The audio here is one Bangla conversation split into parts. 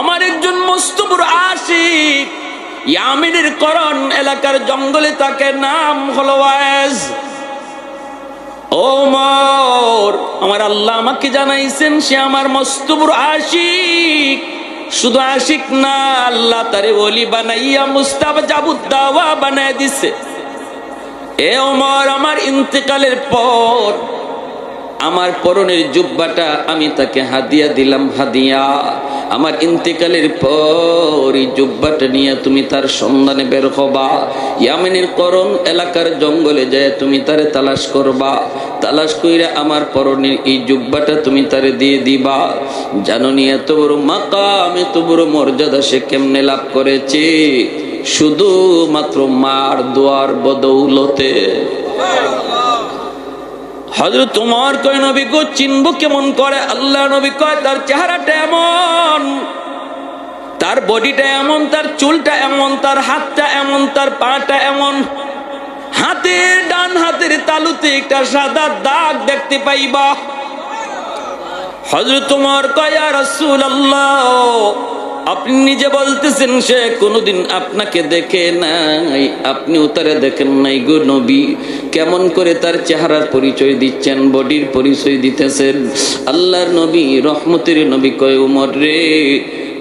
আমার একজন মস্ত বড় আশিক ইয়ামিনের করণ এলাকার জঙ্গলে, তাকে নাম হলো ওয়াইজ। ওমর, আমার আল্লাহ আমাকে জানাইছেন সে আমার মস্ত বড় আশিক। শুধু আশিক না, আল্লাহ তারে ওলি বানাইয়া মুস্তাজাবুদ দাওয়া বানায় দিছে। এ ওমর, আমার ইন্তেকালের পর আমার পরনের জুব্বাটা আমি তাকে হাদিয়া দিলাম, হাদিয়া। আমার ইন্তেকালের পর এই জুব্বাটা নিয়ে তুমি তার সন্ধানে বের হবা, ইয়ামিনের করণ এলাকার জঙ্গলে যায় তুমি তারে তালাশ করবা। তালাশ কইরা আমার পরনের এই জুব্বাটা তুমি তারে দিয়ে দিবা। জানো নি এত বড় মাকাম, এত বড় মর্যাদা সে কেমনে লাভ করেছে? শুধুমাত্র মার দোয়ার বদৌলতে। হযরত ওমর কয়, নবী গো চিনবো কেমন করে? আল্লাহ নবী কয়, তার চেহারাটা এমন, তার বডিটা এমন, তার চুলটা এমন, তার হাতটা এমন, তার পাটা এমন। হাতের ডান হাতের তালুতে একটা সাদা দাগ দেখতে পাইবা। হযরত ওমর কয়, ইয়া রাসূলুল্লাহ, আপনি নিজে বলতেছেন সে কোনোদিন আপনাকে দেখে নাই, আপনিও তারে দেখেন নাই গো নবী। কেমন করে তার চেহারার পরিচয় দিচ্ছেন, বডির পরিচয় দিতেছেন? আল্লাহর নবী, রহমতের নবী কয়, ওমর রে,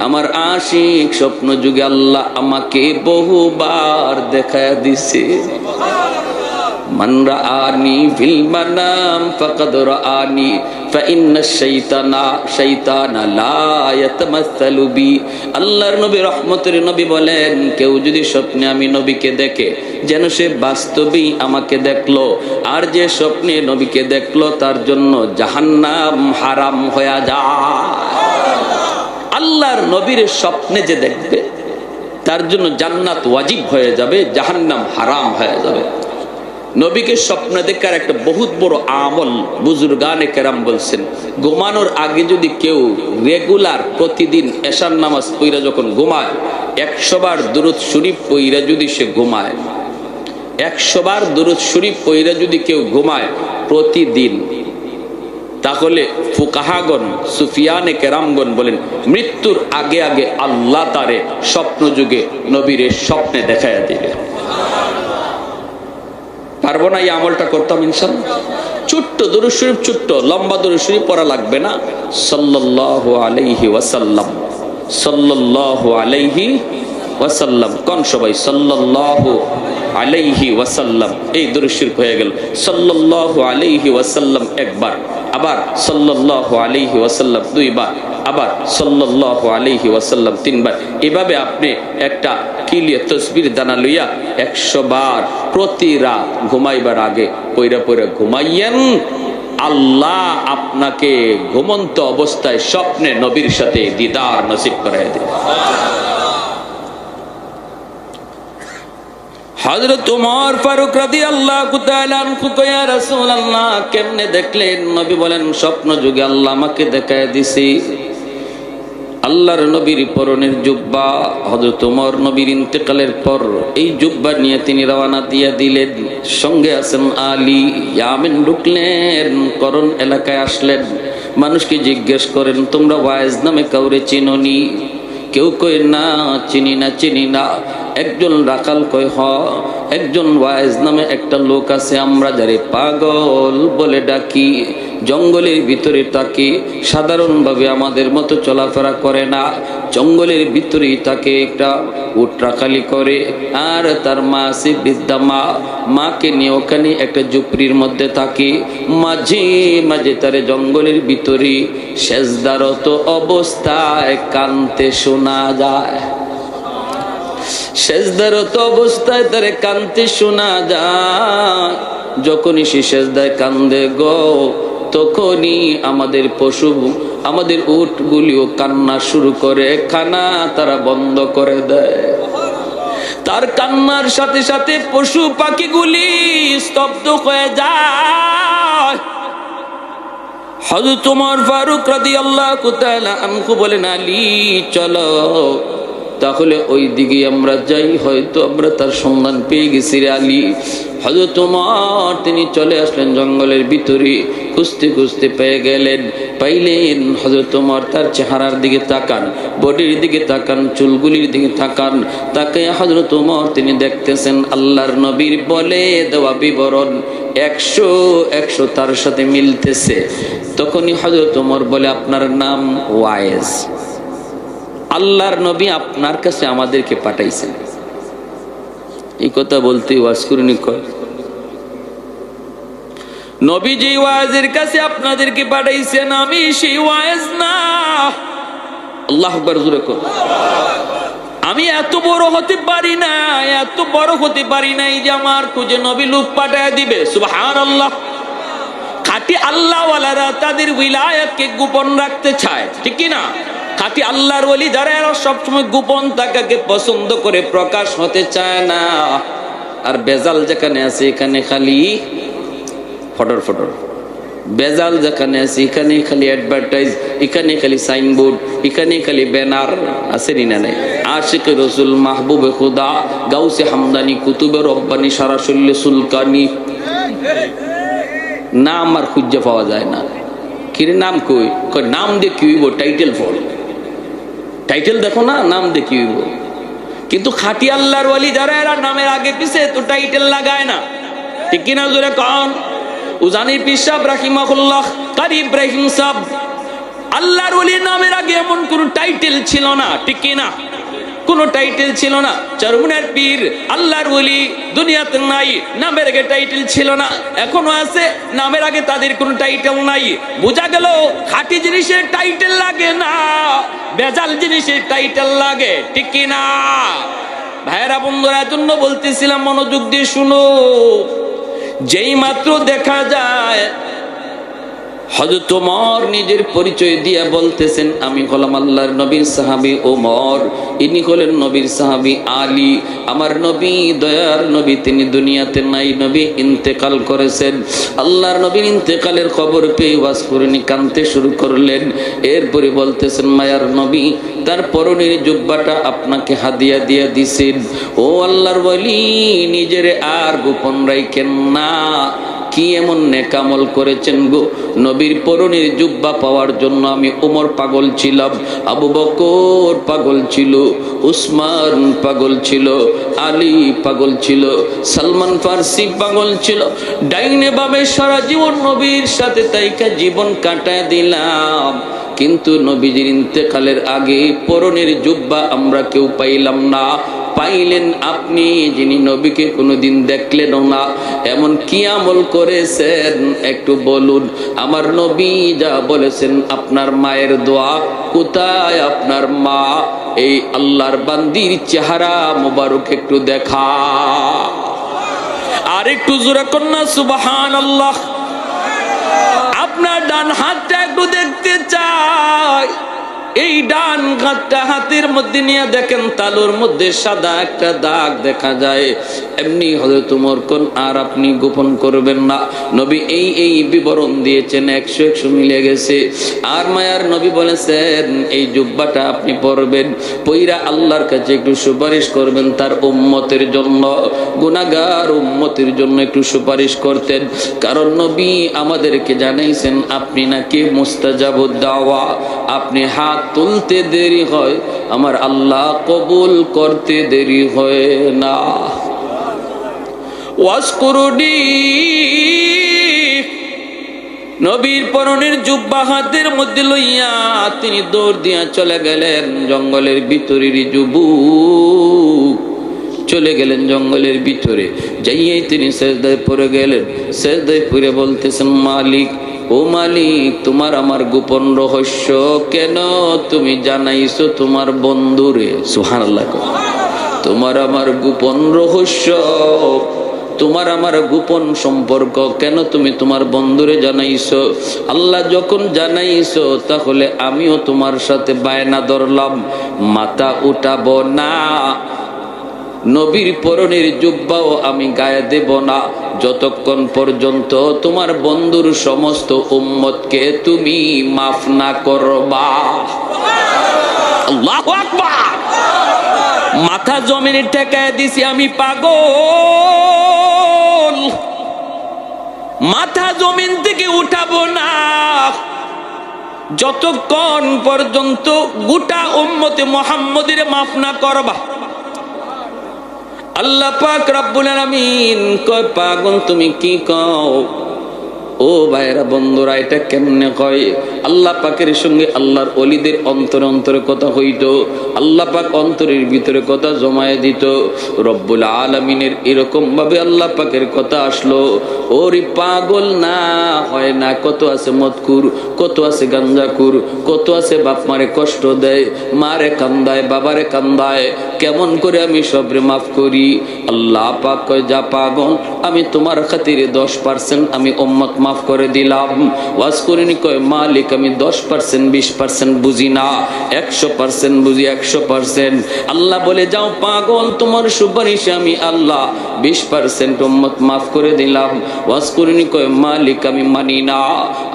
আমার আশিক স্বপ্ন যুগে আল্লাহ আমাকে বহুবার দেখায়া দিছে। মান রাআনি ফিল মানাম ফাকাদ রাআনি ফাইন্নাশ শাইতানা লা ইয়াতামাসসালু বি। আল্লাহর নবী, রহমতের নবী বলেন, কেউ যদি স্বপ্নে আমি নবীকে দেখে যেন সে বাস্তবেই আমাকে দেখলো, আর যে স্বপ্নে নবীকে দেখলো তার জন্য জাহান্নাম হারাম হয়ে যায়। আল্লাহর নবীর স্বপ্নে যে দেখবে তার জন্য জান্নাত ওয়াজিব হয়ে যাবে, জাহান্নাম হারাম হয়ে যাবে। নবীকে স্বপ্ন দেখার একটা বহুত বড় আমল বুজুর্গানে কেরাম বলছেন, ঘুমানোর আগে যদি কেউ রেগুলার প্রতিদিন এশার নামাজ পইরা যখন ঘুমায় 100 বার দুরূদ শরীফ পইরা যদি সে ঘুমায়, 100 বার দুরূদ শরীফ পইরা যদি কেউ ঘুমায় প্রতিদিন, তাহলে ফুকাহাগণ, সুফিয়ানে কেরামগণ বলেন, মৃত্যুর আগে আগে আল্লাহ তারে স্বপ্ন যুগে নবীর স্বপ্নে দেখাইয়া দিবে। পারবো না এই আমলটা করতাম ইনশাআল্লাহ? ছোট্ট দুরূদ শরীফ, ছোট্ট লম্বা দুরূদ শরীফ পড়া লাগবে না। সাল্লাল্লাহু আলাইহি ওয়াসাল্লাম, সাল্লাল্লাহু আলাইহি ওয়াসাল্লাম। কোন সবাই সাল্লাল্লাহু আলাইহি ওয়াসাল্লাম, এই দুরূদ শরীফ হয়ে গেল। সাল্লাল্লাহু আলাইহি ওয়াসাল্লাম একবার, আবার সাল্লাল্লাহু আলাইহি ওয়াসাল্লাম 2 বার, আবার সাল্লাল্লাহু আলাইহি ওয়াসাল্লাম 3 বার। এভাবে আপনি একটা কিলিয়ে তসবির দানা লইয়া 100 বার প্রতি রাত ঘুমাইবার আগে পইরা পইরা ঘুমাইয়েন। আল্লাহ আপনাকে ঘুমন্ত অবস্থায় স্বপ্নে নবীর সাথে দিদার নসিব করায় দেবে। হযরত ওমর ফারুক রাদিয়াল্লাহু তাআলা আনহু কয়, ইয়া রাসূলুল্লাহ, কেমনে দেখলেন? নবী বলেন, স্বপ্ন যুগে আল্লাহ আমাকে দেখায় দিছে আল্লাহর নবীর পরনের জুব্বা। হযরত ওমর নবীর ইন্তেকালের পর এই জুব্বা নিয়ে তিনি রওনা দিয়ে দিলেন। সঙ্গে আছেন আলী। ইয়ামিন ঢুকলেন, করণ এলাকায় আসলেন। মানুষকে জিজ্ঞেস করেন, তোমরা ওয়াইজ নামে কাউরে চিনোনি? কেউ কয়, না চিনি না, চিনি না। একজন রাখাল কয়, হ, একজন ওয়াইজ নামে একটা লোক আছে, আমরা যারে পাগল বলে ডাকি। জঙ্গলের ভিতরে তাকে, সাধারণভাবে আমাদের মতো চলাফেরা করে না, জঙ্গলের ভিতরেই তাকে একটা উট রাখালি করে। আর তার মা আছে বৃদ্ধা মা, মাকে নিয়ে ওখানে একটা ঝুপড়ির মধ্যে থাকে। মাঝে মাঝে তারে জঙ্গলের ভিতরে সেজদারত অবস্থায় কানতে শোনা যায়। সেজদারত অবস্থায় তারে কানতে শোনা যায়। যখনই সে সেজদায় কান্দে গো, তখনই আমাদের পশু, আমাদের উটগুলিও কান্না শুরু করে, খানা তারা বন্ধ করে দেয়। তার কান্নার সাথে সাথে পশু পাখিগুলি স্তব্ধ হয়ে যায়। হযরত ওমর ফারুক রাদিয়াল্লাহু তাআলা আনহু বলেন, আলী চলো, তাহলে ওই দিকে আমরা যাই, হয়তো আমরা তার সন্ধান পেয়ে গেছি রে আলী। হযরত ওমর তিনি চলে আসলেন জঙ্গলের ভিতরে, খুঁজতে খুঁজতে পেয়ে গেলেন, পাইলেন। হযরত ওমর তার চেহারার দিকে তাকান, বডির দিকে তাকান, চুলগুলির দিকে তাকান, তাকে হযরত ওমর তিনি দেখতেছেন আল্লাহর নবীর বলে দেওয়া বিবরণ 100 তার সাথে মিলতেছে। তখনই হযরত ওমর বলে, আপনার নাম ওয়াইস, আল্লাহর নবী আপনার কাছে আমাদেরকে পাঠাইছেন। এই কথা বলতে ওয়াজ করুনি কয়, নবীজি ওয়াজের কাছে আপনাদেরকে পাঠাইছেন, আমি সেই ওয়াজ না। আল্লাহু আকবার, জোরে কর। আমি এত বড় হতে পারি না, এত বড় হতে পারি নাই যে আমার খুঁজে নবী লোক পাঠায় দিবে। সুবহানাল্লাহ। খাঁটি আল্লাহওয়ালারা তাদের উইলায়াতকে গোপন রাখতে চায়, ঠিক কি না? খাঁটি আল্লাহর ওলি যারা, এরা সবসময় গোপন থাকাকে পছন্দ করে, প্রকাশ হতে চায় না। আর বেজাল যেখানে আছে এখানে খালি ফটর ফটর, বেজাল যেখানে আছে এখানে খালি অ্যাডভার্টাইজ, এখানে খালি সাইনবোর্ড, এখানে খালি ব্যানার। আছে না নাই? আশিক রসুল, মাহবুবে খুদা, গাউসে হামদানি, কুতুবে রব্বানি, সারা শরীরে সুলকানি, নাম আর খুঁজে পাওয়া যায় না। কিরে নাম কই? নাম দিয়ে কি হইব? টাইটেল ফল, টাইটেল দেখো না, নাম দিয়ে কি হইব? কিন্তু খাঁটি আল্লাহর ওয়ালি যারা, এরা নামের আগে পিছে তো টাইটেল লাগায় না, ঠিক কিনা? জোরে কন। উজানি পীর সাহেব রাহিমাহুল্লাহ, কারি ইব্রাহিম সাহেব, আল্লাহর ওলির নামের আগে এমন কোন টাইটেল ছিল না, ঠিক কিনা? কোন টাইটেল ছিল না। চরমুনার পীর আল্লাহর ওলি দুনিয়াতে নাই, নামের আগে টাইটেল ছিল না, এখনো আছে, নামের আগে তাদের কোনো টাইটেল নাই। বোঝা গেল খাঁটি জিনিসের টাইটেল লাগে না, বেজাল জিনিসের টাইটেল লাগে, ঠিক কিনা? ভাইয়েরা বন্ধুরা, এজন্য বলতেছিলাম, মনোযোগ দিয়ে শুনো। যেই মাত্র দেখা যায় হযরত ওমর নিজের পরিচয় দিয়ে বলতেছেন, আমি হলাম আল্লাহর নবীর সাহাবী ওমর, ইনি হলেন নবীর সাহাবী আলী। আমার নবী, দয়ার নবী, তিনি দুনিয়াতে নাই, নবী ইন্তেকাল করেছেন। আল্লাহর নবীর ইন্তেকালের খবর পেয়ে ওয়াজ করেনি কাঁদতে শুরু করলেন। এরপরে বলতেছেন, মায়ার নবী তার পরনের জুব্বাটা আপনাকে হাদিয়া দিয়া দিছেন। ও আল্লাহর ওলি, নিজের আর গোপন রাখেন না। কি এমন নেকামল করেছেন গো? নবীর পরনের জুব্বা পাওয়ার জন্য আমি ওমর পাগল ছিলাম, আবু বকর পাগল ছিল, উসমান পাগল ছিল, আলী পাগল ছিল, সালমান ফার্সি পাগল ছিল। ডাইনে বামে সারা জীবন নবীর সাথে তাইকা জীবন কাটায় দিলাম, কিন্তু নবীজির ইন্তেকালের আগে পরনের জুব্বা আমরা কেউ পাইলাম না। পাইলেন আপনি, যিনি নবীকে কোনোদিন দেখলেনও না। এমন কি আমল করেছেন একটু বলুন। আমার নবী যা বলেছেন, আপনার মায়ের দোয়া, কোথায় আপনার মা? এই আল্লাহর বান্দির চেহারা মোবারক একটু দেখা। আর একটু জোরে কন্যা সুবহানাল্লাহ। আপনার ডান হাতটা একটু দেখতে চাই। এই ডান হাতটা হাতের মধ্যে নিয়ে দেখেন, তালুর মধ্যে সাদা একটা দাগ দেখা যায়। এমনি হযরত ওমর কোন আর আপনি গোপন করবেন না। নবী এই বিবরণ দিয়েছেন, 100 মিলে গেছে। আর মায়ার নবী বলেছেন, এই জুব্বাটা আপনি পরবেন, পইরা আল্লাহর কাছে একটু সুপারিশ করবেন তার উম্মতের জন্য, গুনাহগার উম্মতের জন্য একটু সুপারিশ করতেন। কারণ নবী আমাদেরকে জানাইছেন, আপনি নাকি মুস্তাজাবুদ দাওয়া, আপনি হাত তুলতে দেরি হয়, আমার আল্লাহ কবুল করতে দেরি হয় না। ওয়াসকুরুনি, নবীর পরনের জুব্বা হাতের মধ্যে লইয়া তিনি দৌড় দিয়া চলে গেলেন জঙ্গলের ভিতরের যুবক, চলে গেলেন জঙ্গলের ভিতরে। যাইয়াই তিনি সেজদায় পড়ে গেলেন। সেজদায় পড়ে বলতেছেন, মালিক, ও মালিক, তোমার আমার গোপন রহস্য কেন তুমি জানাইছো তোমার বন্ধুরে? সুবহানাল্লাহ। তোমার আমার গোপন রহস্য, তোমার আমার গোপন সম্পর্ক কেন তুমি তোমার বন্ধুরে জানাইছো? আল্লাহ যখন জানাইছো, তাহলে আমিও তোমার সাথে বায়না ধরলাম, মাথা উঠাবো না, নবীর পরনের জুব্বাও আমি গায়ে দেব না, যতক্ষণ পর্যন্ত তোমার বন্ধুর সমস্ত উম্মতকে তুমি মাফ না করবা। আল্লাহু আকবার। মাথা জমিনে ঠেকায় দিছি আমি পাগল, মাথা জমিন থেকে উঠাবো না যতক্ষণ পর্যন্ত গোটা উম্মতে মুহাম্মদের মাফ না করবা। আল্লাহ পাক রব্বুল আলামিন কয় পাগল তুমি কি কও? ও ভাইরা বন্ধুরা, এটা কেমনে কয়? আল্লাহ পাকের সঙ্গে আল্লাহর ওলিদের অন্তরে অন্তরে কথা হইতো, আল্লাহ পাক অন্তরের ভিতরে কথা জমায়ে দিত। রব্বুল আলামিনের এরকম ভাবে আল্লাহ পাকের কথা আসলো। ওরে পাগল না হয় না, কত আছে মদকুর, কত আছে গাঞ্জাকুর, কত আছে বাপ মারে কষ্ট দেয়, মারে কান্দায়, বাবারে কান্দায়, কেমন করে আমি সবরে মাফ করি? আল্লাহ পাক কয় যা পাগল, আমি তোমার খাতিরে 10% আমি উম্মত মাফ করে দিলাম। ওয়াজ করিনি কয় মালিক আমি 10% 20% বুঝি না, 100% বুঝি 100%। আল্লাহ বলে যাও পাগল, তোমার সুপারিশে আমি আল্লাহ 20% উম্মত মাফ করে দিলাম। ওয়াজ করিনি কয় মালিক আমি মানি না।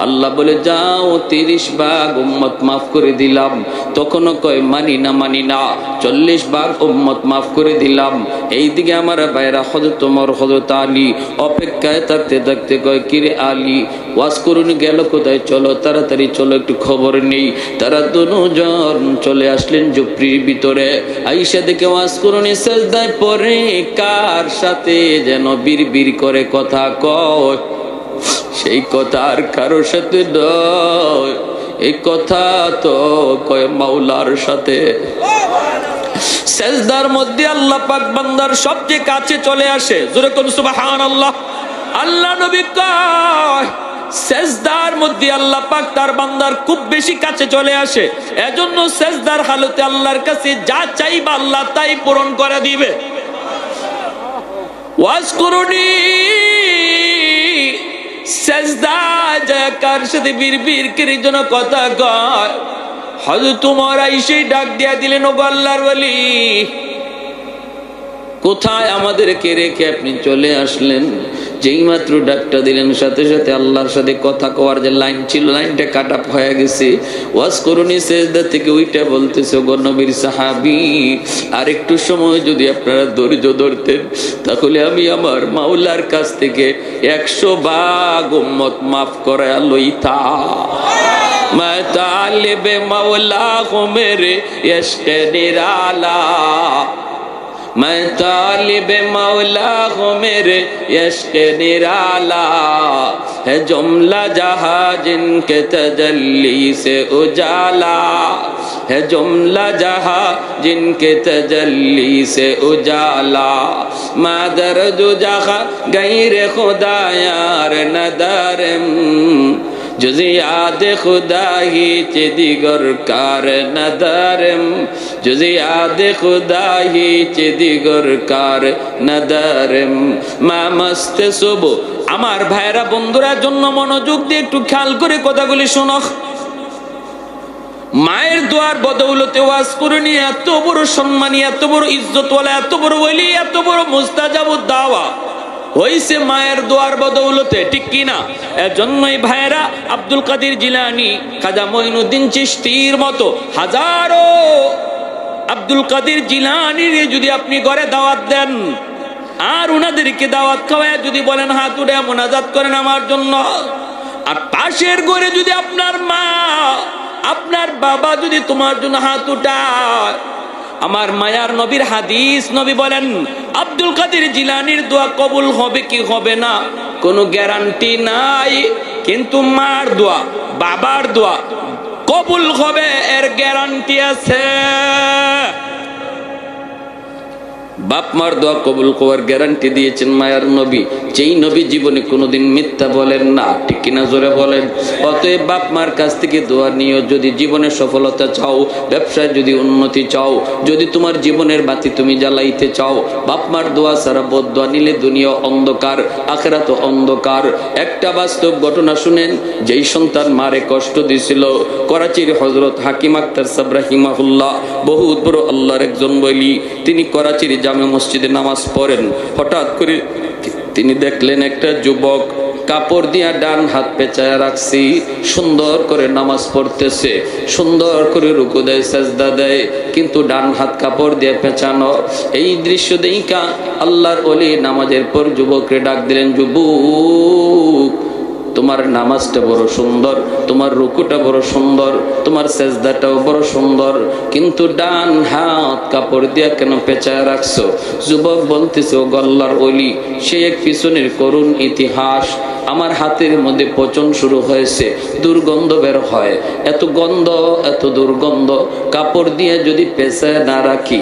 আল্লাহ বলে যাও 30 ভাগ উম্মত মাফ করে দিলাম। তখনও কয় মানি না, মানি না। 40 ভাগ উম্মত মাফ করে দিলাম। এইদিকে আমার ভাইরা হযরত ওমর, হযরত আলী অপেক্ষায় থাকতে থাকতে কয় কিরে আলী, ওয়াজ করুন গেল কোথায়? চলো তাড়াতাড়ি চলো, একটু খবর নেই। তারা দুজন চলে আসলেন ঝুপড়ির ভিতরে। আয়েশা দেখে ওয়াজ করুন সেজদায় পড়ে কার সাথে যেন বিড়বিড় করে কথা কয়। সেই কথা আর কারোর সাথে নয়, এই কথা তো কয় মাওলার সাথে। সেজদার মধ্যে আল্লাহ পাক বান্দার সবচেয়ে কাছে চলে আসে। জোরে কোন সুবহানাল্লাহ। আল্লাহ নবী কয় সেজদার মধ্যে আল্লাহ পাক তার বান্দার খুব বেশি কাছে চলে আসে। এজন্য সেজদার হালতে আল্লাহর কাছে যা চাইবা আল্লাহ তাই পূরণ করে দিবে। ওয়াজ করুনি সেজদা যায় কার সাথে বিড়বিড় করে যেন কথা কয়। হযরত ওমর আইসেই ডাক দিয়া দিলেন, ওগো আল্লাহর ওলি, কোথায় আমাদেরকে রেখে আপনি চলে আসলেন? যেই মাত্র ডাকটা দিলেন সাথে সাথে আল্লাহর সাথে কথা কওয়ার যে লাইন ছিল, লাইনটা কাট আপ হয়ে গেছে। ওয়াজ করুনি সেজদা থেকে ওইটা বলতেছে, ওগো নবীর সাহাবী, আর একটু সময় যদি আপনারা ধৈর্য ধরতেন তাহলে আমি আমার মাওলার কাছ থেকে 100 ভাগ উম্মত মাফ করায়া লইতাম। मैं तालिब मौला हूँ मेरे इश्क़ निराला, मैं तालिब मौला हूँ मेरे इश्क़ निराला, है जुमला जहाँ जिनके तजल्ली से उजाला, है जुमला जहाँ जिनके तजल्ली से उजाला, मादर जो जहाँ गैर खुदा यार नदारम, जुज़ याद खुदा ही चे दिगर कार नदारम, जुज़ याद खुदा ही चे दिगर कार नदारम, मा मस्त सुबह। আমার ভাইরা বন্ধুরা জন্য মনোযোগ দিয়ে একটু খেয়াল করে কথাগুলি শোনো। মায়ের দোয়ার বদৌলতে ওয়াজ করুনি এত বড় সম্মানী, এত বড় ইজ্জতওয়ালা, এত বড় ওলি, এত বড় মুস্তাজাবুদ দাওয়া হইছে মায়ের দোয়ার বদৌলতে, ঠিক কিনা? এজন্যই ভাইরা আব্দুল কাদের জিলানী, খাজা মঈনুদ্দিন চিশতির মতো হাজারো আব্দুল কাদের জিলানীর যদি আপনি ঘরে দাওয়াত দেন আর উনাদেরকে দাওয়াত খাওয়ায় যদি বলেন হাত উঠে মোনাজাত করেন আমার জন্য, আর পাশের ঘরে যদি আপনার মা, আপনার বাবা যদি তোমার জন্য হাত উঠায়, আমার মায়ার নবীর হাদিস, নবী বলেন আব্দুল কাদের জিলানীর দোয়া কবুল হবে কি হবে না কোনো গ্যারান্টি নাই, কিন্তু মার দোয়া, বাবার দোয়া কবুল হবে এর গ্যারান্টি আছে। বাপ মার দোয়া কবুল হওয়ার গ্যারান্টি দিয়েছেন মায়ার নবী, যেই নবী জীবনে কোনোদিন মিথ্যা বলেন না, ঠিক কিনা জোরে বলেন। অতএব বাপ মার কাছ থেকে দোয়া নিও। যদি জীবনে সফলতা চাও, ব্যবসায় যদি উন্নতি চাও, যদি তোমার জীবনের বাতি তুমি জ্বালাইতে চাও, বাপ মার দোয়া ছাড়া বদদোয়া নিলে দুনিয়া অন্ধকার, আখিরাত অন্ধকার। একটা বাস্তব ঘটনা শুনেন, যেই সন্তান মারে কষ্ট দিছিল, করাচির হযরত হাকিম আক্তার সাহেব রাহিমাহুল্লাহ, বহুত বড় আল্লাহর একজন বলি, তিনি করাচির জামে মসজিদে নামাজ পড়েন। হঠাৎ করে তিনি দেখলেন একটা যুবক কাপড় দিয়া ডান হাত পেঁচায় রাখছি, সুন্দর করে নামাজ পড়তেছে, সুন্দর করে রুকু দেয়, সাজদা দেয়, কিন্তু ডান হাত কাপড় দিয়ে পেঁচানো। এই দৃশ্য দেইখা আল্লাহর ওলি নামাজের পর যুবককে ডাক দিলেন, যুবক, তোমার নামাজটা বড় সুন্দর, তোমার রুকুটা বড় সুন্দর, তোমার সেজদাটাও বড় সুন্দর, কিন্তু ডান হাত কাপড় দিয়া কেন পেঁচায় রাখছো? যুবক বলতেছে, ও আল্লাহর ওলি, সে এক পিছনের করুণ ইতিহাস। আমার হাতের মধ্যে পচন শুরু হয়েছে, দুর্গন্ধ বের হয়, এত গন্ধ, এত দুর্গন্ধ, কাপড় দিয়ে যদি পেঁচায় না রাখি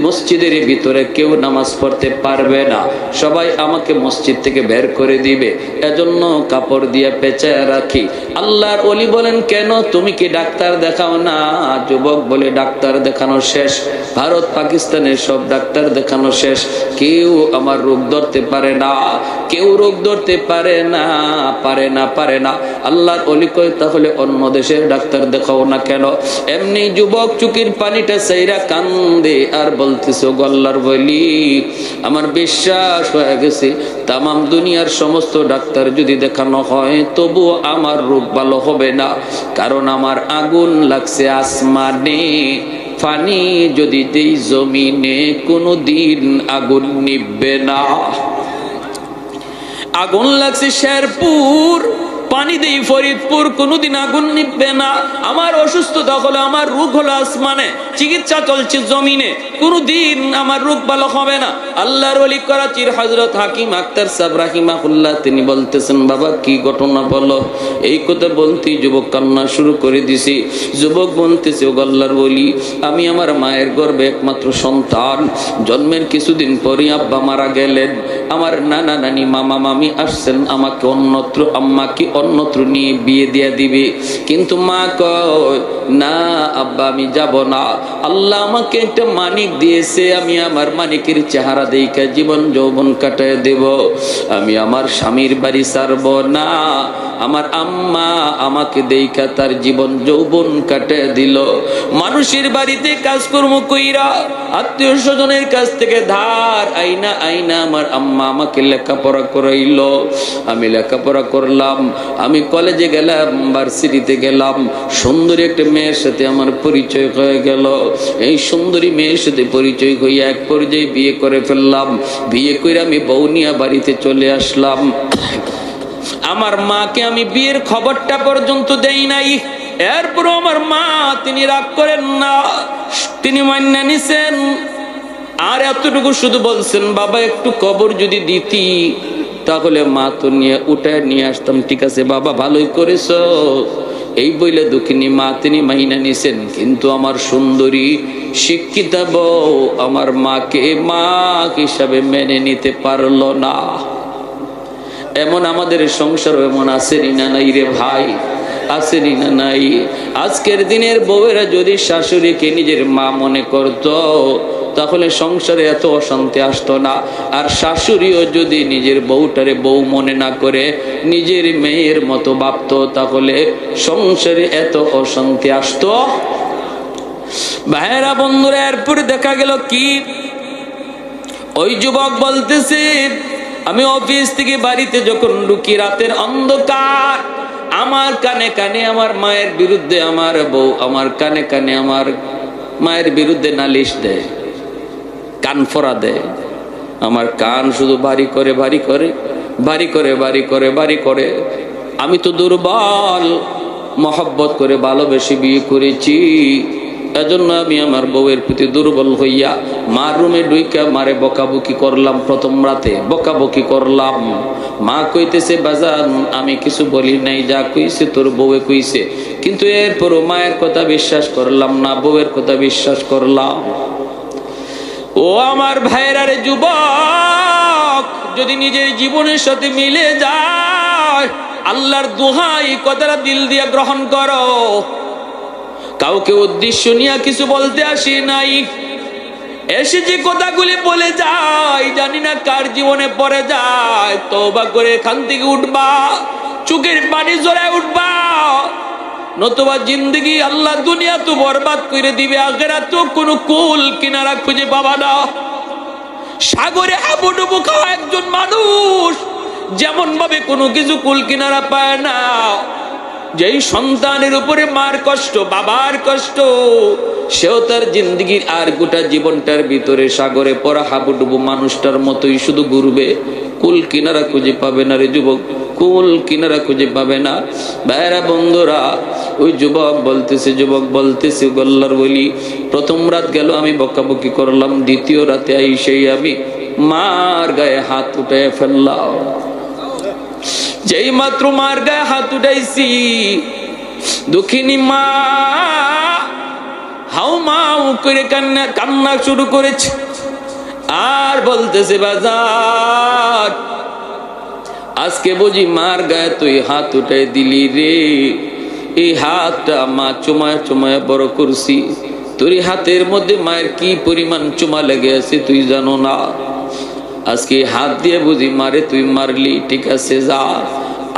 মসজিদের ভিতরে কেউ নামাজ পড়তে পারবে না, সবাই আমাকে মসজিদ থেকে বের করে দিবে, এজন্য কাপড় দিয়ে পেঁচায় রাখি। আল্লাহর ওলি বলেন, কেন, তুমি কি ডাক্তার দেখাও না? যুবক বলে, ডাক্তার দেখানো শেষ, ভারত পাকিস্তানের সব ডাক্তার দেখানো শেষ, কেউ আমার রোগ ধরতে পারে না, কেউ রোগ ধরতে পারে না, পারে না, পারে না। আল্লাহর ওলি কয়, তাহলে অন্য দেশের ডাক্তার দেখাও না কেন? এমনি যুবক চুকির পানিটা চাইরা কান্দে আর বলতেছে, ও আল্লাহর ওলি, আমার বিশ্বাস হয়ে গেছে তামাম দুনিয়ার সমস্ত ডাক্তার যদি দেখানো হয় তবুও আমার রোগ ভালো হবে না, কারণ আমার আগুন লাগছে আসমানে, পানি যদি দেই জমিনে কোনদিন আগুন নিভবে না। আগুন লাগছে শেরপুর, পানি দেই ফরিদপুর, কোনদিন আগুন নিভবে না। আমার অসুস্থতা হলো, আমার রোগ হলো আসমানে, চিকিৎসা চলছে জমিনে, কোনদিন আমার রোগ ভালো হবে না। আল্লাহর ওলি করাচির হযরত হাকিম আক্তার সাহেব রাহিমাহুল্লাহ তিনি বলতেছেন, বাবা কি ঘটনা বলো। এই কথা বলতেই যুবক কান্না শুরু করে দিছি। যুবক বলতেছে, ও আল্লাহর ওলি, আমি আমার মায়ের গর্ভে একমাত্র সন্তান, জন্মের কিছুদিন পরই আব্বা মারা গেলেন, আমার নানা নানি মামা মামি আসছেন আমাকে অন্যত্র, আম্মাকে অন্যত্র নিয়ে বিয়ে দিয়ে দিবে, কিন্তু মা কয়, না আব্বা আমি যাব না, আল্লাহ আমাকে একটা মানিক দিয়েছে, আমি আমার মানিকের চেহারা দেইখা জীবন যৌবন কাটায় দেব, আমি আমার স্বামীর বাড়ি ছাড়ব না। আমার আম্মা আমাকে দেইখা তার জীবন যৌবন কাটায় দিল, মানুষের বাড়িতে কাজকর্ম কইরা আত্মীয় স্বজনের কাছ থেকে ধার আইনা আইনা আমার আম্মা আমাকে লেখাপড়া করাইল, আমি লেখাপড়া করলাম, আমি কলেজে গেলাম, ভার্সিটিতে গেলাম, সুন্দরী একটা মেয়ের সাথে আমার পরিচয় হয়ে গেল, এই সুন্দরী মেয়ের সাথে পরিচয় হইয়া এক পর্যায়ে বিয়ে করে ফেললাম, বিয়ে করে আমি বৌনিয়া বাড়িতে চলে আসলাম। আমার মাকে আমি বিয়ের খবরটা পর্যন্ত দেই নাই, এরপর আমার মা তিনি রাগ করেন না, তিনি মান্য নিছেন, আর এতটুকু শুধু বলছেন, বাবা একটু কবর যদি দিতি তাহলে মা তো নিয়ে উঠায় নিয়ে আসতাম। ঠিক আছে বাবা, ভালোই করেছ, এই বইলে দুঃখিনী মা তিনি মাইনা নিছেন, কিন্তু আমার সুন্দরী শিক্ষিতা বউ আমার মাকে মা হিসাবে মেনে নিতে পারলো না। এমন আমাদের সংসার এমন আসেনি না নাই রে ভাই, আসেনি না নাই? আজকের দিনের বউয়েরা যদি শাশুড়িকে নিজের মা মনে করত তাহলে সংসারে এত অশান্তি আসতো না, আর শাশুড়িও যদি নিজের বউটারে বউ মনে না করে নিজের মেয়ের মতো ভাবতো তাহলে সংসারে এত অশান্তি আসতো। ভাইরা বন্ধুরা, এরপরে দেখা গেল কি, ওই যুবক বলতেছে, আমি অফিস থেকে বাড়িতে যখন ঢুকি রাতের অন্ধকার, আমার কানে কানে আমার মায়ের বিরুদ্ধে আমার বউ আমার কানে কানে আমার মায়ের বিরুদ্ধে নালিশ দেয়, কান ফোড়া দেয়, আমার কান শুধু বাড়ি করে বাড়ি করে বাড়ি করে বাড়ি করে বাড়ি করে। আমি তো দুর্বল, মহব্বত করে ভালোবেসে বিয়ে করেছি, এজন্য আমি আমার বউয়ের প্রতি দুর্বল হইয়া মার রুমে ঢুইকা মারে বকাবকি করলাম, প্রথম রাতে বকাবকি করলাম। মা কইতেছে, বাজান আমি কিছু বলি নাই, যা কইছে তোর বউয়ে কইছে, কিন্তু এরপরও মায়ের কথা বিশ্বাস করলাম না, বউয়ের কথা বিশ্বাস করলাম। ও আমার ভাইরা রে যুবক, যদি নিজের জীবনের সাথে মিলে যায়, আল্লাহর দোহাই কথাটা দিল দিয়ে গ্রহণ করো। কাউকে উদ্দেশ্য নিয়ে কিছু বলতে আসি নাই, এসে যে কথাগুলি বলে যায় জানি না কার জীবনে পড়ে যায়, তওবা করে এখান থেকে উঠবা, চোখের পানি জড়ায় উঠবা, নতুবা জিন্দগি আল্লাহ দুনিয়া তো বরবাদ করে দিবে, আখিরাত তো কোনো কুল কিনারা খুঁজে পাবা না। সাগরে হাবুডুবু খাওয়া একজন মানুষ যেমন ভাবে কোনো কিছু কুল কিনারা পায় না, যেই সন্তানের উপরে মার কষ্ট, বাবার কষ্ট, সেও তার জিন্দগির আর গোটা জীবনটার ভিতরে সাগরে পড়া হাবুডুবু মানুষটার মতোই শুধু ঘুরবে, কুল কিনারা খুঁজে পাবে না রে যুবক, কুল কিনারা খুঁজে পাবে না। ভাইরা বন্ধুরা, ওই যুবক বলতেছে গল্লার বলি, প্রথম রাত গেল আমি বকাবকি করলাম, দ্বিতীয় রাতে আইসেই আমি মার গায়ে হাত উঠে ফেললাম। যেই মাত্র মার গায়ে হাত উঠাইছি, দুঃখিনী মা হাউ মাউ করে কান্না শুরু করেছে, আর বলতেছে বাজার আজকে বুঝি মার গায়ে তুই হাত উঠাই দিলি রে, এই হাতটা মা চুমায় চুমায় বড় করছি, তোর হাতের মধ্যে মায়ের কি পরিমাণ চুমা লেগে আছে তুই জানো না, আজকে হাত দিয়ে বুঝি মারে তুই মারলি, ঠিক আছে যা,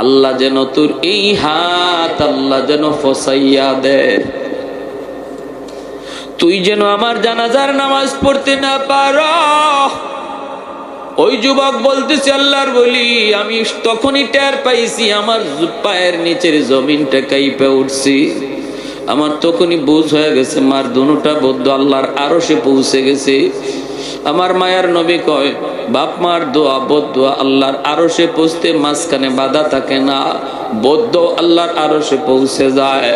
আল্লাহ যেন তোর এই হাত আল্লাহ যেন ফসাইয়া দে, তুই যেন আমার জানাজার নামাজ পড়তে না পারো। ওই যুবক বলতেছে আল্লাহর বলি, আমি তখনই টের পাইছি আমার পায়ের নিচের জমিনটা কাইপে উঠছি, আমার তখনই বুঝ হয়ে গেছে মার দুটা বদ্ধ আল্লাহর আরশে পৌঁছে গেছে। আমার মায়ার নবী কয়, বাপ মার দোয়া বদদোয়া আল্লাহর আরশে পৌঁছতে মাঝখানে বাধা থাকে না, বদ্ধ আল্লাহর আরশে পৌঁছে যায়।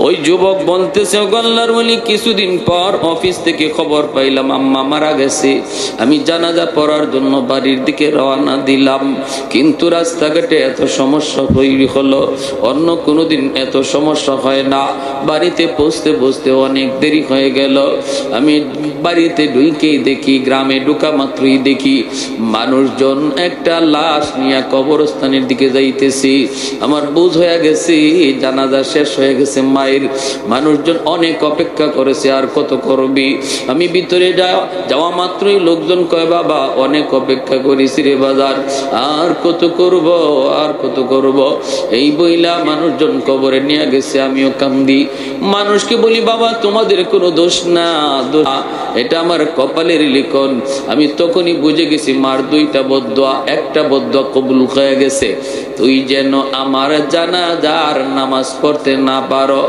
ওই যুবক বলতেছে, আল্লাহর ওলি কিছুদিন পর অফিস থেকে খবর পাইলাম আম্মা মারা গেছে, আমি জানাজা পড়ার জন্য বাড়ির দিকে রওনা দিলাম, কিন্তু রাস্তাঘাটে এত সমস্যা তৈরি হলো, অন্য কোনোদিন এত সমস্যা হয় না, বাড়িতে পৌঁছতে পৌঁছতে অনেক দেরি হয়ে গেল। আমি বাড়িতে ঢুকেই দেখি, গ্রামে ঢুকা মাত্রই দেখি মানুষজন একটা লাশ নিয়ে কবরস্থানের দিকে যাইতেছি। আমার বুঝ হয়ে গেছে জানাজা শেষ হয়ে গেছে, মায়ের মানুষজন অনেক অপেক্ষা করেছে, আর কত করবি। আমি ভিতরে যাওয়া মাত্রই লোকজন কয়, বাবা অনেক অপেক্ষা করেছি রে বাজার, আর কত করব, আর কত করব। এই বইলা মানুষজন কবরে নিয়ে গেছে, আমিও কান্দি। মানুষকে বলি, বাবা তোমাদের কোনো দোষ না, এটা আমার কপালের লিখন। আমি তখনই বুঝে গেছি মার দুইটা বদদোয়া, একটা বদদোয়া কবুল হয়ে গেছে, তুই যেন আমার জানাজার নামাজ পড়তে না পারো।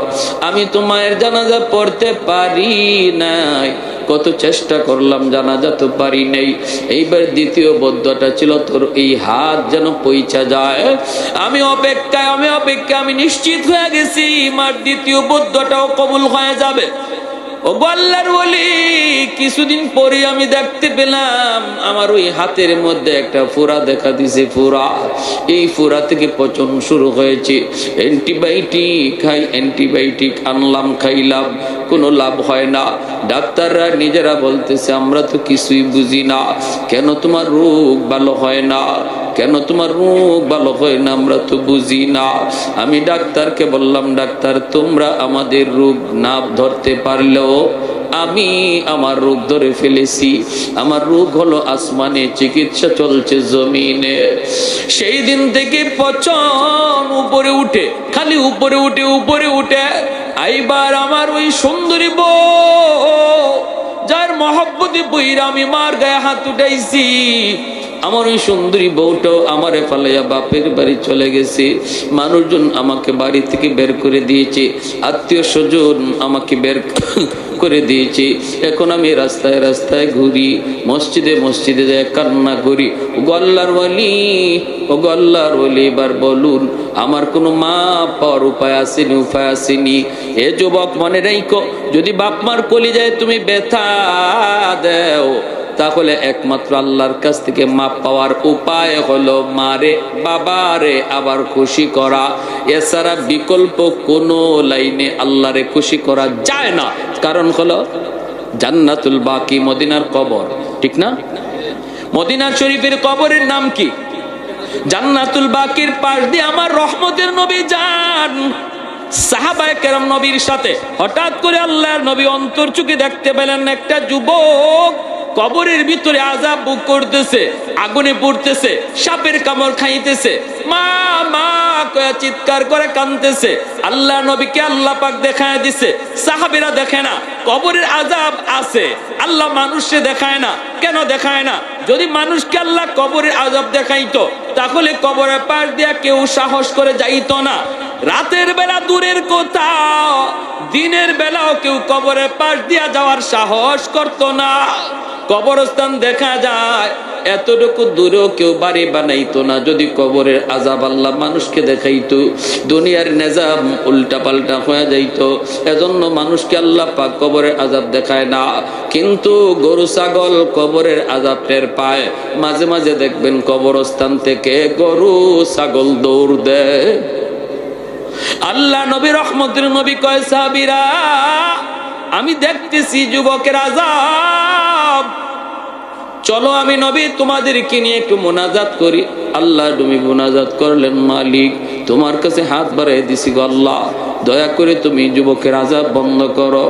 আমি তোমার জানাজা পড়তে পারি নাই, কত চেষ্টা করলাম, জানাজা তো পারি নাই। এইবার দ্বিতীয় বদদোয়াটা ছিল, তোর এই হাত যেন পৌঁছা যায়। আমি অপেক্ষায় আমি নিশ্চিত হয়ে গেছি মার দ্বিতীয় বদদোয়াটাও কবুল হয়ে যাবে। ও আল্লাহর ওলি, কিছুদিন পরে আমি দেখতে পেলাম আমার ওই হাতের মধ্যে একটা ফোড়া দেখা দিছে, ফোড়া। এই ফোড়া থেকে পচন শুরু হয়েছে। অ্যান্টিবায়োটিক আনলাম, খাইলাম, কোনো লাভ হয় না। ডাক্তাররা নিজেরা বলতেছে, আমরা তো কিছুই বুঝি না, কেন তোমার রোগ ভালো হয় না, কেন তোমার রোগ ভালো হয় না, আমরা তো বুঝি না। আমি ডাক্তারকে বললাম, ডাক্তার তোমরা আমাদের রোগ না ধরতে পারলেও আমি আমার রোগ ধরে ফেলেছি। আমার রোগ হলো আসমানে, চিকিৎসা চলছে জমিনে। সেই দিন থেকে পচন উপরে উঠে, খালি উপরে উঠে। এইবার আমার ওই সুন্দরী বউ, যার মহব্বতে বইরা আমি মার গায়ে হাত উঠাইছি, আমার ওই সুন্দরী বউটাও আমারে ফালাইয়া বাপের বাড়ি চলে গেছে। মানুষজন আমাকে বাড়ি থেকে বের করে দিয়েছে, আত্মীয় স্বজন আমাকে বের করে দিয়েছে। এখন আমি রাস্তায় রাস্তায় ঘুরি, মসজিদে যায় কান্না করি। ও আল্লাহর ওলি, এবার বলুন আমার কোনো মা পাওয়ার উপায় আসেনি? এ যুবক মনে রাখো, যদি বাপ মার কলিজায় তুমি ব্যথা দেও, তাহলে একমাত্র আল্লাহর কাছ থেকে মাপ পাওয়ার উপায় হলো মারে বাবারে আবার খুশি করা। এছাড়া বিকল্প কোনো লাইনে আল্লাহরে খুশি করা যায় না। কারণ হলো জান্নাতুল বাকি, মদিনার কবর, ঠিক না? মদিনা শরীফের কবরের নাম কি? জান্নাতুল বাকির পাশ দিয়ে আমার রহমতের নবী যান। সাহাবায়ে কেরাম নবীর সাথে হঠাৎ করে আল্লাহর নবী অন্তর চোখে দেখতে পেলেন একটা যুবক কবরের ভিতরে আযাব ভোগ করতেছে, আগুনে পড়তেছে, সাপের কামড় খাইতেছে, মা মা কয়ে চিৎকার করে কাঁদতেছে। আল্লাহ নবীকে আল্লাহ পাক দেখায় দিছে, সাহাবীরা দেখে না কবরের আযাব আছে, আল্লাহ মানুষকে দেখায় না। কেন দেখায় না? যদি মানুষকে আল্লাহ কবরের আযাব দেখাইতো তাহলে কবরের পাশ দিয়া কেউ সাহস করে যাইতো না। রাতের বেলা দূরের কথা, দিনের বেলাও কেউ কবরের পাশ দিয়া যাওয়ার সাহস করতো না। কবরস্থান দেখা যায়, এতটুকু দূরেও কেউ বাড়ি বানাইতো না যদি কবরের আযাব আল্লাহ মানুষকে দেখাইতো। দুনিয়ার নিজাম উল্টা পাল্টা হয়ে যাইতো, এজন্য মানুষকে আল্লাহ পাক কবরের আযাব দেখায় না। কিন্তু গরু ছাগল কবরের আযাব টের পায়। মাঝে মাঝে দেখবেন কবরস্থান থেকে গরু ছাগল দৌড় দেয়। আল্লাহ নবী রহমতের নবী কয়, সাহাবীরা আমি দেখতেছি যুবকের আযাব, চলো আমি নবী তোমাদেরকে নিয়ে একটু মুনাজাত করি। আল্লাহ তুমি মুনাজাত করলেন, মালিক তোমার কাছে হাত বাড়াই দিছি গো আল্লাহ, দয়া করে তুমি যুবকের আযাব বন্ধ করো।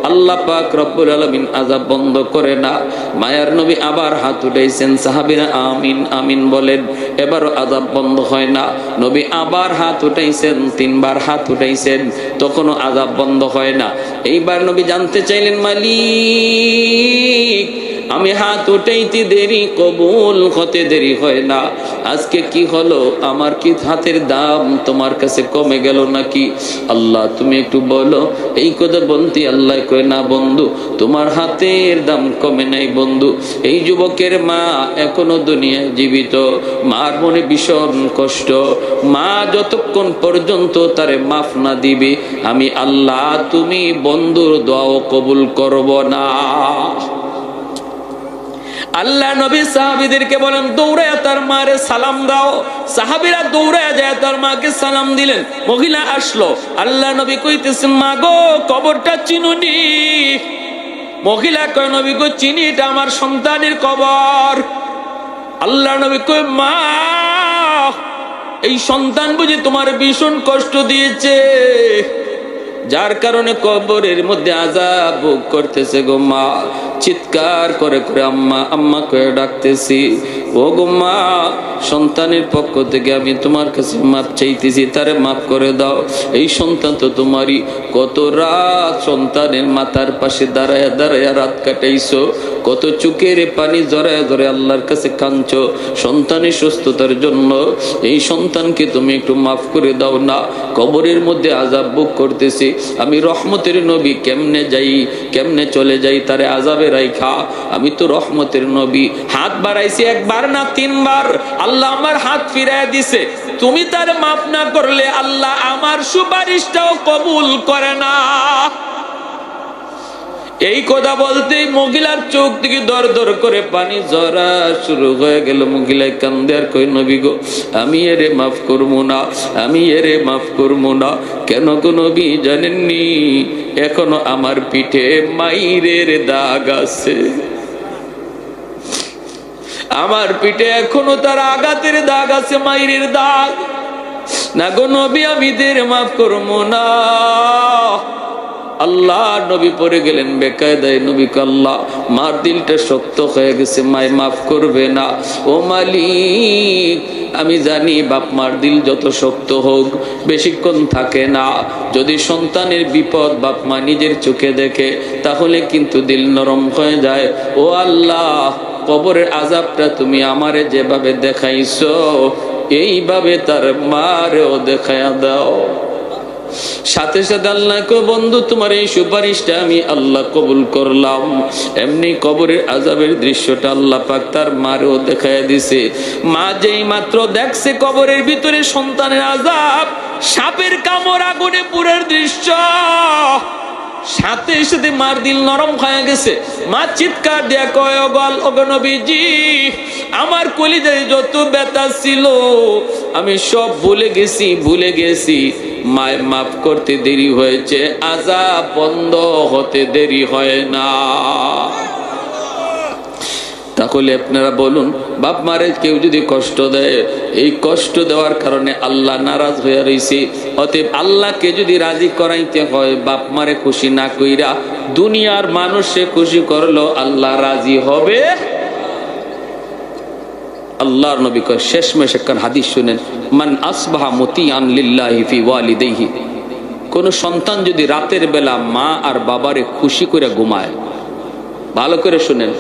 আল্লাহ পাক রব্বুল আলামিন আযাব বন্ধ করে না। মায়ার নবী আবার হাত উঠাইছেন, সাহাবীরা আমিন আমিন বলেন, এবারও আযাব বন্ধ হয় না। নবী আবার হাত উঠাইছেন, তিনবার হাত উঠাইছেন, তখনও আযাব বন্ধ হয় না। এইবার নবী জানতে চাইলেন, মালিক আমি হাত উঠাইতে দেরি, কবুল হতে দেরি হয় না, আজকে কি হলো? আমার কি হাতের দাম তোমার কাছে কমে গেল নাকি? আল্লাহ তুমি একটু বলো। এই কথা বলতে আল্লাহ কয়, না বন্ধু, তোমার হাতের দাম কমে নাই বন্ধু। এই যুবকের মা এখনো দুনিয়ায় জীবিত, মার মনে ভীষণ কষ্ট। মা যতক্ষণ পর্যন্ত তারে মাফ না দিবে আমি আল্লাহ তুমি বন্ধুর দোয়াও কবুল করব না। আল্লাহ নবী সাহাবীদেরকে বলেন, দৌড়ায় তার মারে সালাম দাও। সাহাবীরা দৌড়ায় যায় তার মাকে সালাম দিলেন। মহিলা আসলো, আল্লাহ নবী কইতেছেন, মা গো কবরটা চিনুনি? মহিলা কয়, নবী গো চিনি, এটা আমার সন্তানের কবর। আল্লাহ নবী কয়, মা এই সন্তান বুঝি তোমার ভীষণ কষ্ট দিয়েছে, যার কারণে কবরের মধ্যে আযাব ভোগ করতেছে গো মা। চিৎকার করে করে আম্মা আম্মা করে ডাকতেছি। ও গো মা, সন্তানের পক্ষ থেকে আমি তোমার কাছে মাপ চাইতেছি, তারে মাফ করে দাও। এই সন্তান তো তোমারই, কত রাত সন্তানের মাথার পাশে দাঁড়ায় দাঁড়ায় রাত কাটাইছো, কত চোখের পানি জড়ায় ধরে আল্লাহর কাছে কাঁদছো সন্তানের সুস্থতার জন্য। এই সন্তানকে তুমি একটু মাফ করে দাও না, কবরের মধ্যে আযাব ভোগ করতেছি। আমি রহমতের নবী, কেমনে যাই কেমনে চলে যাই তারে আযাবে রাইখা? আমি তো রহমতের নবী। হাত বাড়াইছি একবার না তিনবার, আল্লাহ আমার হাত ফিরায় দিছে। তুমি তারে মাফ না করলে আল্লাহ আমার সুপারিশটাও কবুল করে না। এই কথা বলতেই মহিলার চোখ থেকে দর দর করে পানি ঝরা শুরু হয়ে গেল। মহিলায় কান্দে আর কই, নবী গো আমি এরে মাফ করবো না, আমি এরে মাফ করবো না। কেন গো নবী জানেননি? এখনো আমার পিঠে মাইরের দাগ আছে, আমার পিঠে এখনো তার আঘাতের দাগ আছে, মাইরের দাগ। না গো নবী আমি দের মাফ করবো না। আল্লাহ নবী পড়ে গেলেন বেকায়দায়। নবী আল্লাহ মার দিলটা শক্ত হয়ে গেছে, মায় মাফ করবে না। ও মালিক আমি জানি বাপ মার দিল যত শক্ত হোক বেশিক্ষণ থাকে না। যদি সন্তানের বিপদ বাপ মা নিজের চোখে দেখে তাহলে কিন্তু দিল নরম হয়ে যায়। ও আল্লাহ কবরের আযাবটা তুমি আমারে যেভাবে দেখাইছো এইভাবে তার মারেও দেখায়া দাও। সাথে সাথে আল্লাহ কয়, বন্ধু তোমার এই সুপারিশটা আমি আল্লাহ কবুল করলাম। এমনি কবরের আযাবের দৃশ্যটা আল্লাহ পাক তার মারেও দেখায় দিছে। মা যেই মাত্র দেখছে কবরের ভিতরে সন্তানের আযাব, সাপের কামড়, আগুনে পুরের দৃশ্য, সাথে সাথে মার দিল নরম হয়ে গেছে। মা চিৎকার দিয়া কয়, ওগো নবীজি আমার কলিজায় যত ব্যথা ছিল আমি সব ভুলে গেছি। মায় মাফ করতে দেরি হয়েছে, আযাব বন্ধ হতে দেরি হয় না। তাহলে আপনারা বলুন, বাপ মারে কেউ যদি কষ্ট দেয়, এই কষ্ট দেওয়ার কারণে আল্লাহ নারাজ হয়ে রয়েছে। অতএব আল্লাহকে যদি রাজি করাইতে হয়, বাপ মারে খুশি না কইরা দুনিয়ার মানুষে খুশি করলো, আল্লাহ রাজি হবে? আল্লাহর নবী কয় শেষমেশ একখান হাদিস শুনেন, মান আসবাহা মুতিআন লিল্লাহি ফি ওয়ালিদাইহি, কোন সন্তান যদি রাতের বেলা মা আর বাবারে খুশি করে ঘুমায়, ভালো করে শুনেন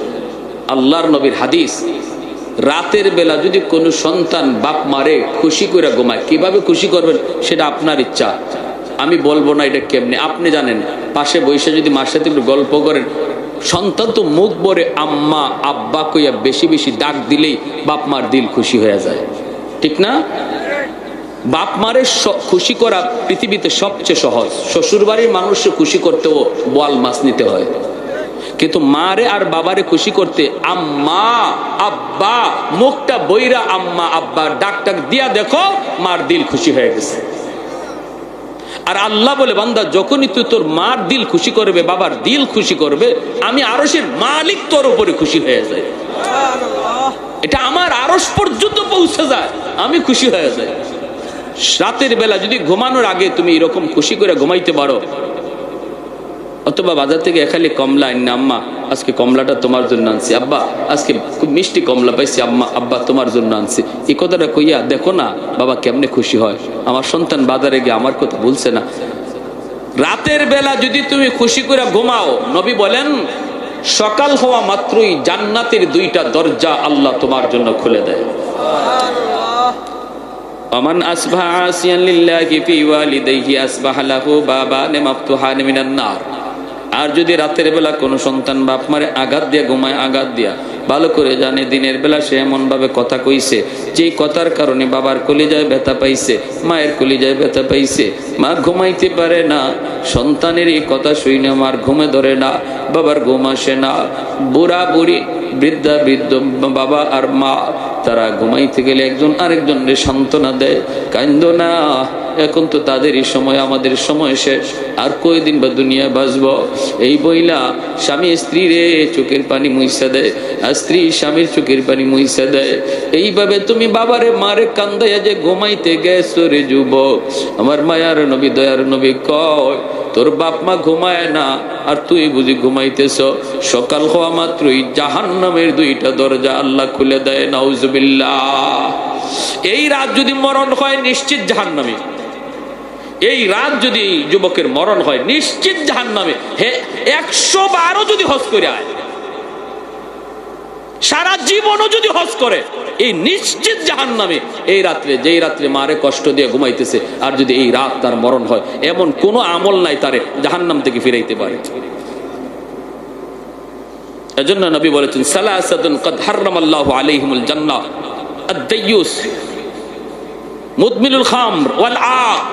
আল্লাহর নবীর হাদিস, রাতের বেলা যদি কোনো সন্তান বাপ মারে খুশি করে ঘুমায়, কিভাবে খুশি করবেন সেটা আপনার ইচ্ছা, আমি বলবো না এটা কেমনে, আপনি জানেন। পাশে বসে যদি মার সাথে একটু গল্প করেন, সন্তান তো মুখ ভরে আম্মা আব্বা কইয়া বেশি বেশি ডাক দিলেই বাপ মার দিল খুশি হয়ে যায়, ঠিক না? বাপ মারে খুশি করা পৃথিবীতে সবচেয়ে সহজ। শ্বশুর বাড়ির মানুষকে খুশি করতেও বোয়াল মাছ নিতে হয়, কিন্তু মারে আর বাবারে খুশি করতে আম্মা আব্বা মুখটা বইরা আম্মা আব্বা ডাক ডাক দিয়া দেখো, মার দিল খুশি হয়ে গেছে। আর আল্লাহ বলে, বান্দা যখনই তুই তোর মার দিল খুশি করবে, বাবার দিল খুশি করবে, আমি আরশের মালিক তোর উপরে খুশি হয়ে যায়। এটা আমার আরশ পর্যন্ত পৌঁছে যায়, আমি খুশি হয়ে যাই। রাতের বেলা যদি ঘুমানোর আগে তুমি এরকম খুশি করে ঘুমাইতে পারো, অথবা বাজার থেকে এখালি কমলা আনি, আম্মা আজকে কমলাটা তোমার জন্য আনছি, আব্বা আজকে খুব মিষ্টি কমলা পাইছি, আম্মা আব্বা তোমার জন্য আনছি, এই কথাটা কইয়া দেখো না বাবা কেমনে খুশি হয়, আমার সন্তান বাজারে গিয়ে আমার কথা ভুলছে না। রাতের বেলা যদি তুমি খুশি করে ঘুমাও, নবী বলেন সকাল হওয়া মাত্রই জান্নাতের দুইটা দরজা আল্লাহ তোমার জন্য খুলে দেয়। ওমান আসবাহা আসিয়ান লিল্লাহি ফি ওয়ালিদাইহি আসবাহা লাহু বাবান মাফতুহান মিনান নার। আর যদি রাতের বেলা কোনো সন্তান বাপ মারে আঘাত দিয়া ঘুমায়, আঘাত দিয়া ভালো করে জানে দিনের বেলা সে এমন ভাবে কথা কইছে যে কথার কারণে বাবার কলিজায় ব্যথা পাইছে, মায়ের কলিজায় ব্যথা পাইছে, মা ঘুমাইতে পারে না, সন্তানের এই কথা শুনে মার ঘুমে ধরে না, বাবার ঘুম আসে না, বুড়া বুড়ি বৃদ্ধা বৃদ্ধ বাবা আর মা তারা ঘুমাইতে গেলে একজন আরেকজনের সান্ত্বনা দেয়, কান্দো না, এখন তো তাদেরই সময়, আমাদের সময় শেষ, আর কয়দিন বা দুনিয়া বাঁচবো। এই বইলা স্বামী স্ত্রী রে চোখের পানি মুইসা দেয়, আর স্ত্রী স্বামীর চোখের পানি মুইসা দেয়। এইভাবে তুমি বাবারে মারে কান্দাইয়া যে ঘুমাইতে গেছো রে যুবক, আমার মায়ার নবী দয়ার নবী কয় তোর বাপ মা ঘুমায় না আর তুই বুঝি ঘুমাইতেছ, সকাল হওয়া মাত্রই জাহান্নামের দুইটা দরজা আল্লাহ খুলে দেয়। নাউজুবিল্লাহ। এই রাত যদি মরণ হয় নিশ্চিত জাহান্নামে, এই রাত যদি যুবকের মরণ হয় নিশ্চিত জাহান্নামে। হে 100 বারও যদি হজ করে আয়, সারা জীবনও যদি হজ করে, এই নিশ্চিত জাহান্নামে। এই রাত্রে, যেই রাত্রে মারে কষ্ট দিয়ে ঘুমাইতেছে, আর যদি এই রাত তার মরণ হয়, এমন কোন আমল নাই তারে জাহান্নাম থেকে ফিরাইতে পারে। এজন্য নবী বলেছেন সালাসাতুন কদ হারামাল্লাহু আলাইহিমুল জান্নাহ, আদ-দাইয়ুস মুদমিনুল খামর ওয়াল আক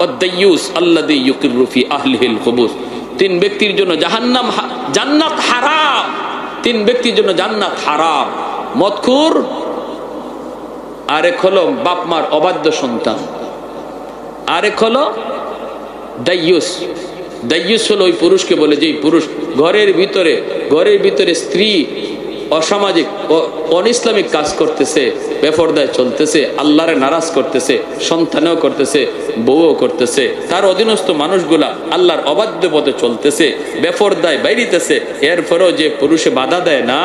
ওয়াদ-দাইয়ুস আল্লাযী ইউকিরু ফি আহলিহিল খুবুস। 3 ব্যক্তির জন্য জাহান্নাম, জান্নাত হারাম। 3 ব্যক্তির জন্য জান্নাত হারাম, মদখুর, আরেক হলো বাপ মার অবাধ্য সন্তান, আরেক হলো দাইয়ুস। দাইয়ুস হলো ওই পুরুষকে বলে যেই পুরুষ ঘরের ভিতরে স্ত্রী অসামাজিক অনইসলামিক কাজ করতেছে, বেপরদায় চলতেছে, আল্লাহরে নারাজ করতেছে, সন্তানেও করতেছে, বউও করতেছে, তার অধীনস্থ মানুষগুলা আল্লাহর অবাধ্য পথে চলতেছে, বেপরদায় বাইরিতেছে, এরপরেও যে পুরুষে বাধা দেয় না,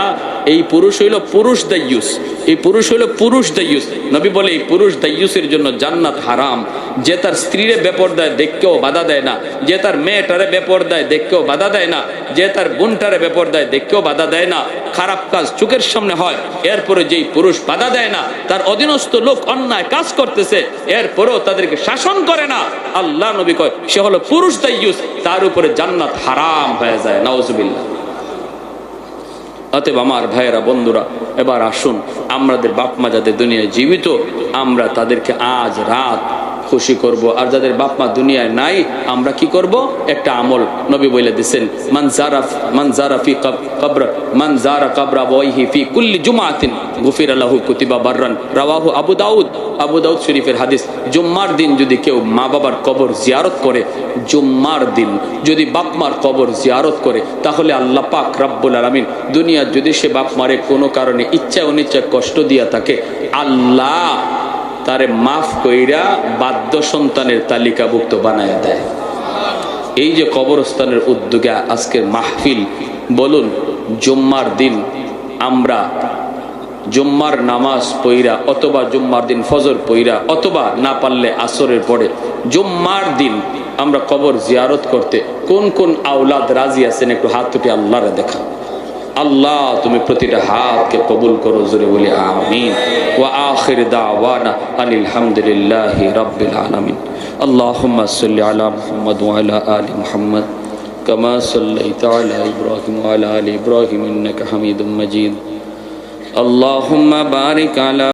এই পুরুষ হইল পুরুষ দাইয়ুস। এই পুরুষ হইল পুরুষ দাইয়ুস। নবী বলে এই পুরুষ দাইয়ুসের জন্য জান্নাত হারাম। যে তার স্ত্রীরে বেপরদায় দেখকেও বাধা দেয় না, যে তার মেয়েটারে বেপরদায় দেখকেও বাধা দেয় না, যে তার বোনটারে বেপরদায় দেখকেও বাধা দেয় না, খারাপ কাজ চোখের সামনে হয়, এরপরে যেই পুরুষ বাধা দেয় না, তার অধীনস্থ লোক অন্যায় কাজ করতেছে, এরপরেও তাদেরকে শাসন করে না, আল্লাহ নবী কয় সে হলো পুরুষ দাইয়ুস, তার উপরে জান্নাত হারাম হয়ে যায়। নাউজুবিল্লাহ। অতএব আমার ভাইয়েরা, বন্ধুরা, এবার আসুন আমাদের বাপ মা যাদের দুনিয়ায় জীবিত, আমরা তাদেরকে আজ রাত খুশি করব। আর যাদের বাপ মা দুনিয়ায় নাই, আমরা কি করব? একটা আমল নবী বলে দিয়েছেন, মান জারা কবরা আবওয়াইহি ফি কুল্লি জুমআতিন গুফিরা লাহু কুতিবা বাররান, রাওয়াহু আবু দাউদ। আবু দাউদ শরীফের হাদিস, জুম্মার দিন যদি কেউ মা বাবার কবর জিয়ারত করে, জুম্মার দিন যদি বাপ মার কবর জিয়ারত করে, তাহলে আল্লাহ পাক রব্বুল আলামিন দুনিয়ার যদি সে বাপ মারে কোনো কারণে ইচ্ছা অনিচ্ছায় কষ্ট দিয়া থাকে, আল্লাহ তারে মাফ কইরা বাধ্য সন্তানের তালিকাভুক্ত বানায় দেয়। এই যে কবরস্থানের উদ্যোগে আজকের মাহফিল, বলুন জুম্মার দিন আমরা জুম্মার নামাজ পইরা অথবা জুম্মার দিন ফজর পইরা অথবা না পারলে আসরের পরে জুম্মার দিন আমরা কবর জিয়ারত করতে কোন কোন আওলাদ রাজি আছেন? একটু হাত তুলে আল্লাহরে দেখা। আল্লাহ তুমি প্রতিটা হাতকে কবুল করো, জোরে বলি আমিন। ওয়া আখির দাওয়ানা আনিল হামদুলিল্লাহি রাব্বিল আলামিন। আল্লাহুম্মা সাল্লি আলা মুহাম্মদ ওয়া আলা আলি মুহাম্মদ কামা সাল্লাইতা আলা ইব্রাহিম ওয়া আলা আলি ইব্রাহিম ইন্নাকা হামিদুম মাজিদ। আল্লাহুম্মা বারিক আলা